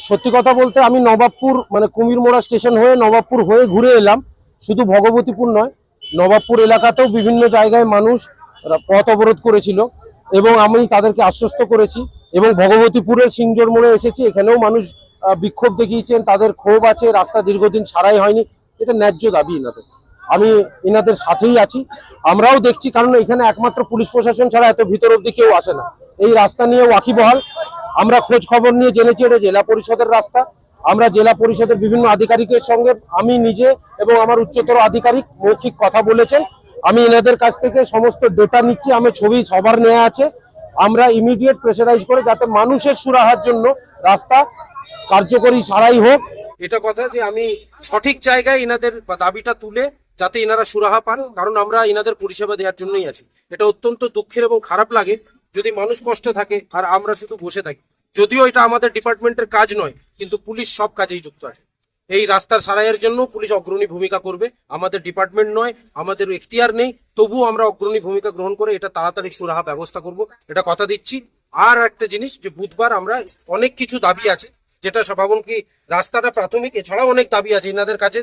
সত্যি কথা বলতে আমি নবাবপুর মানে কুমিরমোড়া স্টেশন হয়ে নবাবপুর হয়ে ঘুরে এলাম। শুধু ভগবতীপুর নয়, নবাবপুর এলাকাতেও বিভিন্ন জায়গায় মানুষ পথ অবরোধ করেছিল এবং আমি তাদেরকে আশ্বস্ত করেছি। এবং ভগবতীপুরের সিংজোর মোড়ে এসেছি, এখানেও মানুষ বিক্ষোভ দেখিয়েছেন, তাদের ক্ষোভ আছে, রাস্তা দীর্ঘদিন ছাড়াই হয়নি, এটা ন্যায্য দাবি এনাদের। আমি এনাদের সাথেই আছি, আমরাও দেখছি, কারণ এখানে একমাত্র পুলিশ প্রশাসন ছাড়া এত ভিতর অব্দি কেউ আসে না। এই রাস্তা নিয়ে ওয়াকিবহাল, আমরা খোঁজ খবর নিয়ে জেনেছি এটা জেলা পরিষদের রাস্তা। আমরা জেলা পরিষদের বিভিন্ন আধিকারিকের সঙ্গে আমি নিজে এবং আমার উচ্চতর আধিকারিক মৌখিক কথা বলেছেন। আমি এনাদের কাছ থেকে সমস্ত ডেটা নিচ্ছি, আমার ছবি সবার নেওয়া আছে। আমরা ইমিডিয়েট প্রেসারাইজ করে যাতে মানুষের সুরাহার জন্য রাস্তা কার্যকরী সারাই হোক, এটা কথা যে আমি সঠিক জায়গায় এনাদের দাবিটা তুলে যাতে এনারা সুরাহা পান, কারণ আমরা এনাদের পরিষেবা দেওয়ার জন্যই আছি। এটা অত্যন্ত দুঃখের এবং খারাপ লাগে যদি মানুষ কষ্টে থাকে আর আমরা শুধু বসে থাকি। যদিও এটা আমাদের ডিপার্টমেন্টের কাজ নয়, কিন্তু পুলিশ সব কাজেই যুক্ত আছে। এই রাস্তার সারাইয়ের জন্য পুলিশ অগ্রণী ভূমিকা করবে, আমাদের ডিপার্টমেন্ট নয়, আমাদের এখতিয়ার নেই, তবুও আমরা অগ্রণী ভূমিকা গ্রহণ করে এটা তাড়াতাড়ি সুরাহা ব্যবস্থা করব, এটা কথা দিচ্ছি। আর একটা জিনিস যে বুধবার আমরা অনেক কিছু দাবি আছে, যেটা ভাবুন কি রাস্তাটা প্রাথমিক, এছাড়াও অনেক দাবি আছে এনাদের কাছে,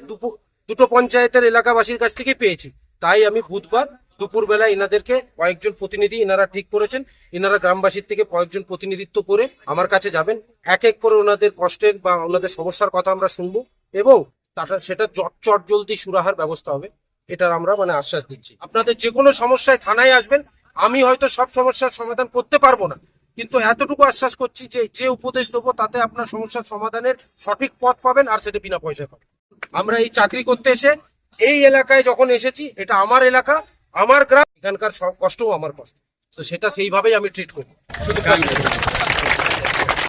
দুটো পঞ্চায়েতের এলাকাবাসীর কাছ থেকে পেয়েছি। তাই আমি বুধবার দুপুরবেলা এনাদেরকে কয়েকজন প্রতিনিধি এনারা ঠিক করেছেন, এনারা গ্রামবাসীর থেকে কয়েকজন প্রতিনিধিত্ব করে আমার কাছে যাবেন, এক এক করে ওনাদের কষ্টের বা ওনাদের সমস্যার কথা আমরা শুনবো এবং সেটা চট জলদি সুরাহার ব্যবস্থা হবে, এটার আমরা মানে আশ্বাস দিচ্ছি। আপনাদের যে কোনো সমস্যায় থানায় আসবেন, আমি হয়তো সব সমস্যার সমাধান করতে পারবো না, কিন্তু এতটুকু আশ্বাস করছি যে উপদেশ দেবো তাতে আপনার সমস্যার সমাধানের সঠিক পথ পাবেন, আর সেটা বিনা পয়সায় পাবেন। আমরা এই চাকরি করতে এসে এই এলাকায় যখন এসেছি, এটা আমার এলাকা, আমার গ্রাম, এখানকার সব কষ্টও আমার কষ্ট, তো সেটা সেইভাবেই আমি ট্রিট করবো। শুধু